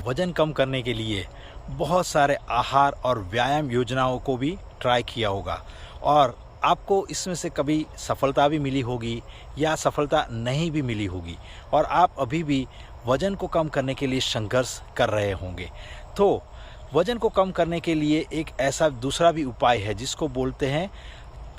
वज़न कम करने के लिए बहुत सारे आहार और व्यायाम योजनाओं को भी ट्राई किया होगा और आपको इसमें से कभी सफलता भी मिली होगी या सफलता नहीं भी मिली होगी और आप अभी भी वज़न को कम करने के लिए संघर्ष कर रहे होंगे। तो वज़न को कम करने के लिए एक ऐसा दूसरा भी उपाय है जिसको बोलते हैं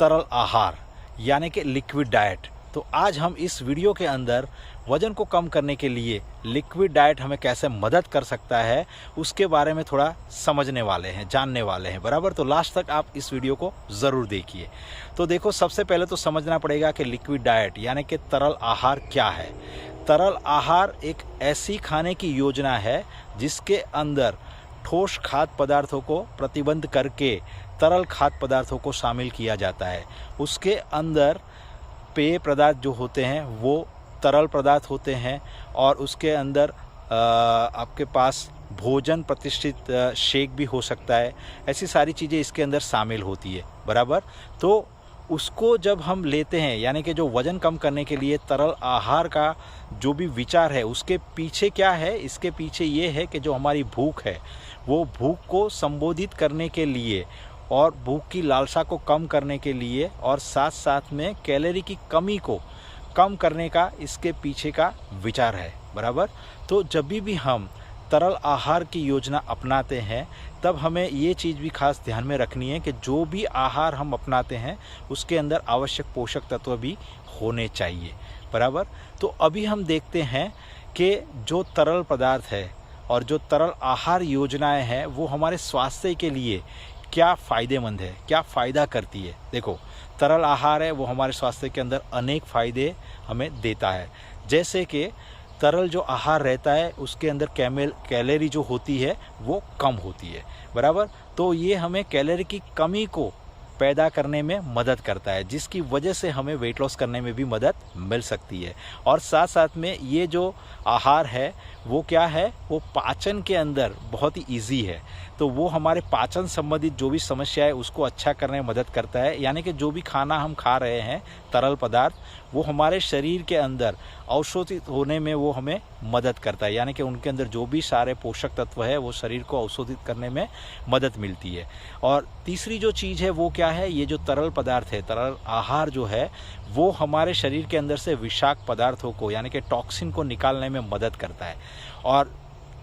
तरल आहार यानी कि लिक्विड डाइट। तो आज हम इस वीडियो के अंदर वज़न को कम करने के लिए लिक्विड डाइट हमें कैसे मदद कर सकता है उसके बारे में थोड़ा समझने वाले हैं, जानने वाले हैं, बराबर। तो लास्ट तक आप इस वीडियो को ज़रूर देखिए। तो देखो, सबसे पहले तो समझना पड़ेगा कि लिक्विड डाइट यानी कि तरल आहार क्या है। तरल आहार एक ऐसी खाने की योजना है जिसके अंदर ठोस खाद्य पदार्थों को प्रतिबंध करके तरल खाद्य पदार्थों को शामिल किया जाता है। उसके अंदर पेय पदार्थ जो होते हैं वो तरल पदार्थ होते हैं और उसके अंदर आपके पास भोजन प्रतिष्ठित शेक भी हो सकता है। ऐसी सारी चीज़ें इसके अंदर शामिल होती है, बराबर। तो उसको जब हम लेते हैं यानी कि जो वज़न कम करने के लिए तरल आहार का जो भी विचार है उसके पीछे क्या है, इसके पीछे ये है कि जो हमारी भूख है वो भूख को संबोधित करने के लिए और भूख की लालसा को कम करने के लिए और साथ साथ में कैलोरी की कमी को कम करने का इसके पीछे का विचार है, बराबर। तो जब भी हम तरल आहार की योजना अपनाते हैं तब हमें ये चीज़ भी खास ध्यान में रखनी है कि जो भी आहार हम अपनाते हैं उसके अंदर आवश्यक पोषक तत्व भी होने चाहिए, बराबर। तो अभी हम देखते हैं कि जो तरल पदार्थ है और जो तरल आहार योजनाएं हैं वो हमारे स्वास्थ्य के लिए क्या फ़ायदेमंद है, क्या फ़ायदा करती है। देखो, तरल आहार है वो हमारे स्वास्थ्य के अंदर अनेक फ़ायदे हमें देता है। जैसे कि तरल जो आहार रहता है उसके अंदर कैलोरी जो होती है वो कम होती है, बराबर। तो ये हमें कैलोरी की कमी को पैदा करने में मदद करता है जिसकी वजह से हमें वेट लॉस करने में भी मदद मिल सकती है। और साथ साथ में ये जो आहार है वो क्या है, वो पाचन के अंदर बहुत ही इजी है। तो वो हमारे पाचन संबंधित जो भी समस्या है उसको अच्छा करने में मदद करता है। यानी कि जो भी खाना हम खा रहे हैं तरल पदार्थ वो हमारे शरीर के अंदर अवशोषित होने में वो हमें मदद करता है। यानी कि उनके अंदर जो भी सारे पोषक तत्व है वो शरीर को अवशोषित करने में मदद मिलती है। और तीसरी जो चीज़ है वो क्या है, ये जो तरल पदार्थ है, तरल आहार जो है वो हमारे शरीर के अंदर से विषाक्त पदार्थों को यानी कि टॉक्सिन को निकालने में मदद करता है। और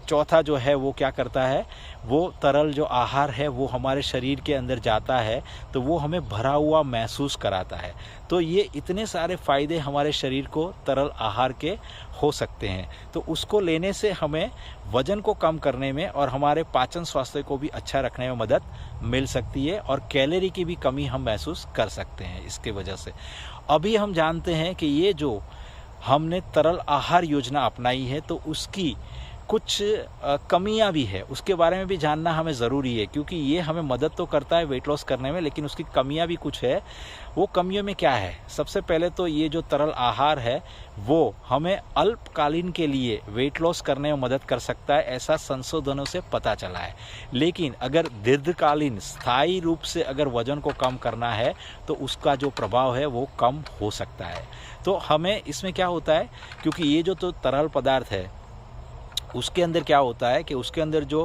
चौथा जो है वो क्या करता है, वो तरल जो आहार है वो हमारे शरीर के अंदर जाता है तो वो हमें भरा हुआ महसूस कराता है। तो ये इतने सारे फ़ायदे हमारे शरीर को तरल आहार के हो सकते हैं। तो उसको लेने से हमें वज़न को कम करने में और हमारे पाचन स्वास्थ्य को भी अच्छा रखने में मदद मिल सकती है और कैलोरी की भी कमी हम महसूस कर सकते हैं इसके वजह से। अभी हम जानते हैं कि ये जो हमने तरल आहार योजना अपनाई है तो उसकी कुछ कमियां भी है, उसके बारे में भी जानना हमें ज़रूरी है क्योंकि ये हमें मदद तो करता है वेट लॉस करने में लेकिन उसकी कमियां भी कुछ है। वो कमियों में क्या है, सबसे पहले तो ये जो तरल आहार है वो हमें अल्पकालीन के लिए वेट लॉस करने में मदद कर सकता है, ऐसा संशोधनों से पता चला है। लेकिन अगर दीर्घकालीन स्थायी रूप से अगर वज़न को कम करना है तो उसका जो प्रभाव है वो कम हो सकता है। तो हमें इसमें क्या होता है, क्योंकि ये जो तो तरल पदार्थ है उसके अंदर क्या होता है कि उसके अंदर जो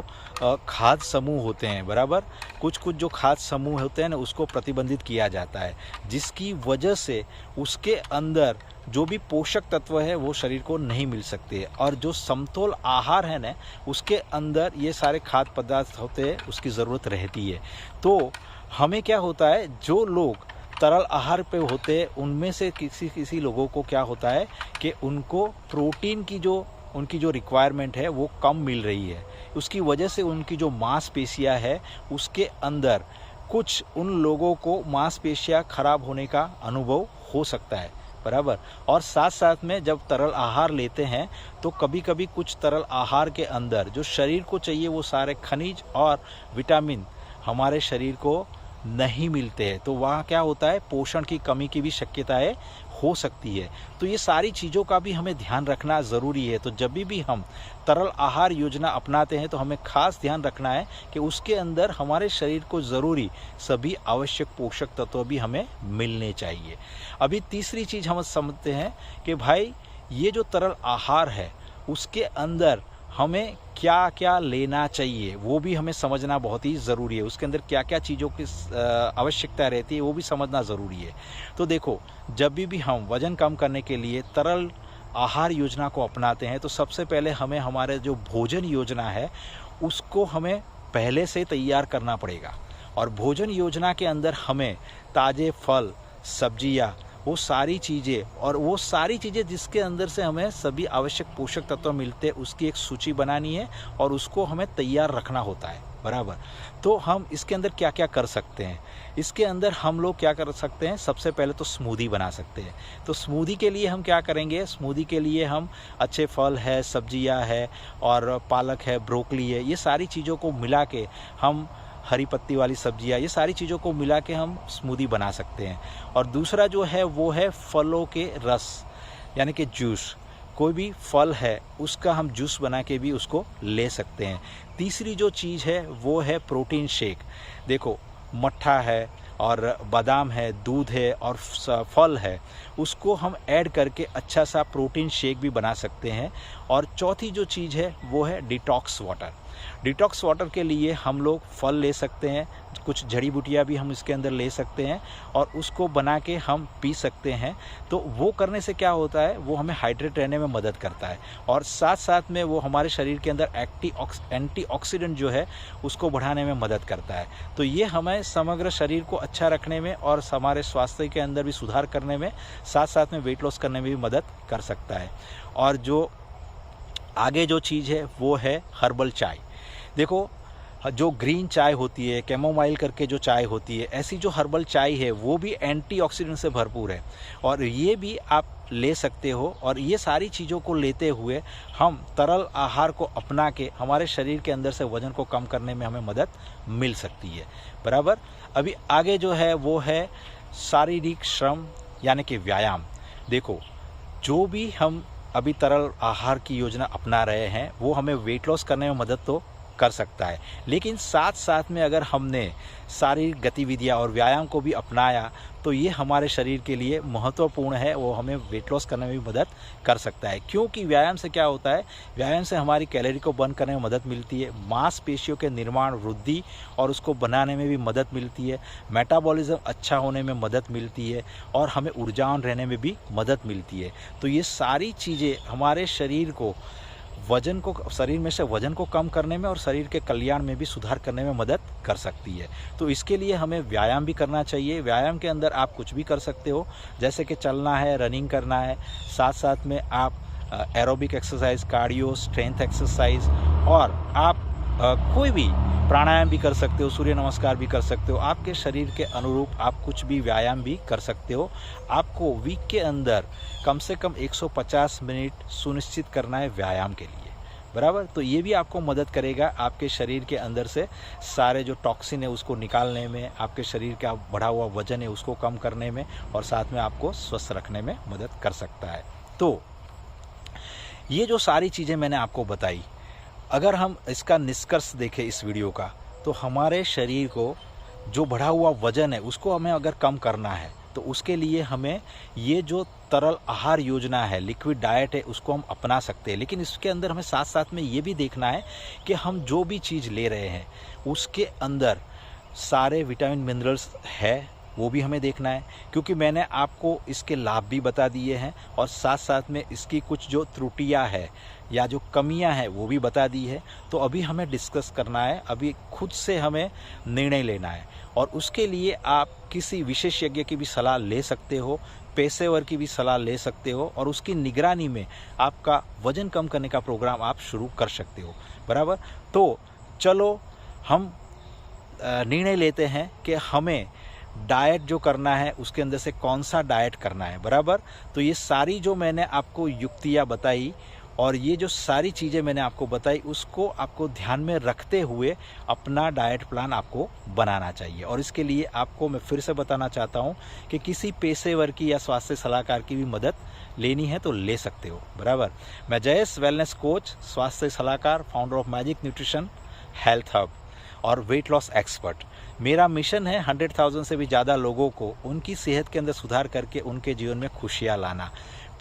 खाद्य समूह होते हैं, बराबर, कुछ जो खाद्य समूह होते हैं ना उसको प्रतिबंधित किया जाता है जिसकी वजह से उसके अंदर जो भी पोषक तत्व है वो शरीर को नहीं मिल सकते। और जो समतोल आहार है ना उसके अंदर ये सारे खाद्य पदार्थ होते हैं उसकी ज़रूरत रहती है। तो हमें क्या होता है, जो लोग तरल आहार पे होते हैं उनमें से किसी लोगों को क्या होता है कि उनको प्रोटीन की उनकी जो रिक्वायरमेंट है वो कम मिल रही है। उसकी वजह से उनकी जो मांसपेशियां है उसके अंदर कुछ उन लोगों को मांसपेशियां खराब होने का अनुभव हो सकता है, बराबर। और साथ साथ में जब तरल आहार लेते हैं तो कभी कभी कुछ तरल आहार के अंदर जो शरीर को चाहिए वो सारे खनिज और विटामिन हमारे शरीर को नहीं मिलते हैं। तो वहाँ क्या होता है, पोषण की कमी की भी शक्यताएं हो सकती है। तो ये सारी चीज़ों का भी हमें ध्यान रखना ज़रूरी है। तो जब भी हम तरल आहार योजना अपनाते हैं तो हमें खास ध्यान रखना है कि उसके अंदर हमारे शरीर को ज़रूरी सभी आवश्यक पोषक तत्व भी हमें मिलने चाहिए। अभी तीसरी चीज़ हम समझते हैं कि भाई ये जो तरल आहार है उसके अंदर हमें क्या क्या लेना चाहिए वो भी हमें समझना बहुत ही ज़रूरी है। उसके अंदर क्या क्या चीज़ों की आवश्यकता रहती है वो भी समझना ज़रूरी है। तो देखो, जब भी हम वज़न कम करने के लिए तरल आहार योजना को अपनाते हैं तो सबसे पहले हमें हमारे जो भोजन योजना है उसको हमें पहले से तैयार करना पड़ेगा। और भोजन योजना के अंदर हमें ताज़े फल, सब्जियाँ, वो सारी चीज़ें जिसके अंदर से हमें सभी आवश्यक पोषक तत्व मिलते हैं उसकी एक सूची बनानी है और उसको हमें तैयार रखना होता है, बराबर। तो हम इसके अंदर क्या क्या कर सकते हैं, इसके अंदर हम लोग क्या कर सकते हैं, सबसे पहले तो स्मूदी बना सकते हैं। तो स्मूदी के लिए हम क्या करेंगे, स्मूदी के लिए हम अच्छे फल है, सब्जियां है और पालक है, ब्रोकली है, ये सारी चीज़ों को मिला के हम, हरी पत्ती वाली सब्जियां, ये सारी चीज़ों को मिला के हम स्मूदी बना सकते हैं। और दूसरा जो है वो है फलों के रस, यानी कि जूस। कोई भी फल है उसका हम जूस बना के भी उसको ले सकते हैं। तीसरी जो चीज़ है वो है प्रोटीन शेक। देखो, मट्ठा है और बादाम है, दूध है और फल है, उसको हम ऐड करके अच्छा सा प्रोटीन शेक भी बना सकते हैं। और चौथी जो चीज़ है वो है डिटॉक्स वाटर। डिटॉक्स वाटर के लिए हम लोग फल ले सकते हैं, कुछ जड़ी बूटियाँ भी हम इसके अंदर ले सकते हैं और उसको बना के हम पी सकते हैं। तो वो करने से क्या होता है, वो हमें हाइड्रेट रहने में मदद करता है और साथ साथ में वो हमारे शरीर के अंदर एंटीऑक्सीडेंट जो है उसको बढ़ाने में मदद करता है। तो ये हमें समग्र शरीर को अच्छा रखने में और हमारे स्वास्थ्य के अंदर भी सुधार करने में, साथ साथ में वेट लॉस करने में भी मदद कर सकता है। और जो आगे जो चीज़ है वो है हर्बल चाय। देखो, जो ग्रीन चाय होती है, कैमोमाइल करके जो चाय होती है, ऐसी जो हर्बल चाय है वो भी एंटीऑक्सीडेंट से भरपूर है और ये भी आप ले सकते हो। और ये सारी चीज़ों को लेते हुए हम तरल आहार को अपना के हमारे शरीर के अंदर से वज़न को कम करने में हमें मदद मिल सकती है, बराबर। अभी आगे जो है वो है शारीरिक श्रम, यानी कि व्यायाम। देखो, जो भी हम अभी तरल आहार की योजना अपना रहे हैं वो हमें वेट लॉस करने में मदद तो कर सकता है, लेकिन साथ साथ में अगर हमने शारीरिक गतिविधियां और व्यायाम को भी अपनाया तो ये हमारे शरीर के लिए महत्वपूर्ण है, वो हमें वेट लॉस करने में भी मदद कर सकता है। क्योंकि व्यायाम से क्या होता है, व्यायाम से हमारी कैलोरी को बर्न करने में मदद मिलती है, मांसपेशियों के निर्माण, वृद्धि और उसको बनाने में भी मदद मिलती है, मेटाबॉलिज्म अच्छा होने में मदद मिलती है और हमें ऊर्जावान रहने में भी मदद मिलती है। तो ये सारी चीज़ें हमारे शरीर में से वजन को कम करने में और शरीर के कल्याण में भी सुधार करने में मदद कर सकती है। तो इसके लिए हमें व्यायाम भी करना चाहिए। व्यायाम के अंदर आप कुछ भी कर सकते हो, जैसे कि चलना है, रनिंग करना है, साथ साथ में आप aerobic exercise, cardio, strength exercise और आप कोई भी प्राणायाम भी कर सकते हो, सूर्य नमस्कार भी कर सकते हो। आपके शरीर के अनुरूप आप कुछ भी व्यायाम भी कर सकते हो। आपको वीक के अंदर कम से कम 150 मिनट सुनिश्चित करना है व्यायाम के लिए, बराबर। तो ये भी आपको मदद करेगा आपके शरीर के अंदर से सारे जो टॉक्सिन है उसको निकालने में, आपके शरीर का बढ़ा हुआ वजन है उसको कम करने में और साथ में आपको स्वस्थ रखने में मदद कर सकता है। तो ये जो सारी चीज़ें मैंने आपको बताई, अगर हम इसका निष्कर्ष देखें इस वीडियो का, तो हमारे शरीर को जो बढ़ा हुआ वजन है उसको हमें अगर कम करना है तो उसके लिए हमें ये जो तरल आहार योजना है, लिक्विड डाइट है, उसको हम अपना सकते हैं। लेकिन इसके अंदर हमें साथ साथ में ये भी देखना है कि हम जो भी चीज़ ले रहे हैं उसके अंदर सारे विटामिन मिनरल्स है, वो भी हमें देखना है। क्योंकि मैंने आपको इसके लाभ भी बता दिए हैं और साथ साथ में इसकी कुछ जो त्रुटियां है या जो कमियां हैं वो भी बता दी है। तो अभी हमें डिस्कस करना है, अभी खुद से हमें निर्णय लेना है और उसके लिए आप किसी विशेषज्ञ की भी सलाह ले सकते हो, पेशेवर की भी सलाह ले सकते हो और उसकी निगरानी में आपका वजन कम करने का प्रोग्राम आप शुरू कर सकते हो, बराबर। तो चलो हम निर्णय लेते हैं कि हमें डाइट जो करना है उसके अंदर से कौन सा डाइट करना है, बराबर। तो ये सारी जो मैंने आपको युक्तियाँ बताई और ये जो सारी चीज़ें मैंने आपको बताई उसको आपको ध्यान में रखते हुए अपना डाइट प्लान आपको बनाना चाहिए। और इसके लिए आपको मैं फिर से बताना चाहता हूँ कि किसी पेशेवर की या स्वास्थ्य सलाहकार की भी मदद लेनी है तो ले सकते हो, बराबर। मैं जयेश, वेलनेस कोच, स्वास्थ्य सलाहकार, founder of magic nutrition health hub और वेट लॉस एक्सपर्ट। मेरा मिशन है 100,000 से भी ज़्यादा लोगों को उनकी सेहत के अंदर सुधार करके उनके जीवन में खुशियाँ लाना।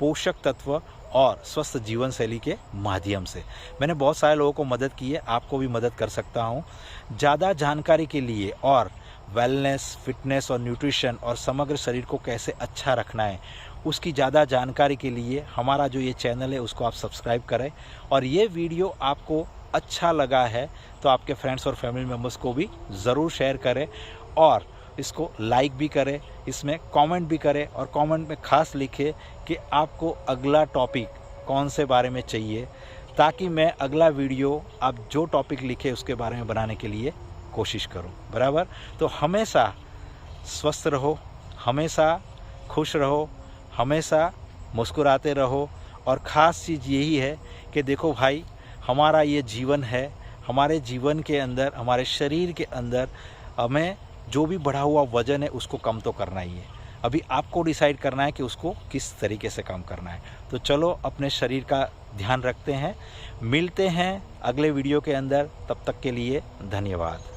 पोषक तत्व और स्वस्थ जीवन शैली के माध्यम से। मैंने बहुत सारे लोगों को मदद की है, आपको भी मदद कर सकता हूँ। ज़्यादा जानकारी के लिए और वेलनेस, फिटनेस और न्यूट्रिशन और समग्र शरीर को कैसे अच्छा रखना है, उसकी ज़्यादा जानकारी के लिए हमारा जो ये चैनल है उसको आप सब्सक्राइब करें। और ये वीडियो आपको अच्छा लगा है तो आपके फ्रेंड्स और फैमिली मेम्बर्स को भी ज़रूर शेयर करें और इसको लाइक भी करें, इसमें कमेंट भी करें और कमेंट में ख़ास लिखें कि आपको अगला टॉपिक कौन से बारे में चाहिए, ताकि मैं अगला वीडियो आप जो टॉपिक लिखे उसके बारे में बनाने के लिए कोशिश करूं। बराबर? तो हमेशा स्वस्थ रहो, हमेशा खुश रहो, हमेशा मुस्कुराते रहो। और ख़ास चीज़ यही है कि देखो भाई, हमारा ये जीवन है, हमारे जीवन के अंदर, हमारे शरीर के अंदर हमें जो भी बढ़ा हुआ वज़न है उसको कम तो करना ही है। अभी आपको डिसाइड करना है कि उसको किस तरीके से कम करना है। तो चलो अपने शरीर का ध्यान रखते हैं। मिलते हैं अगले वीडियो के अंदर, तब तक के लिए धन्यवाद।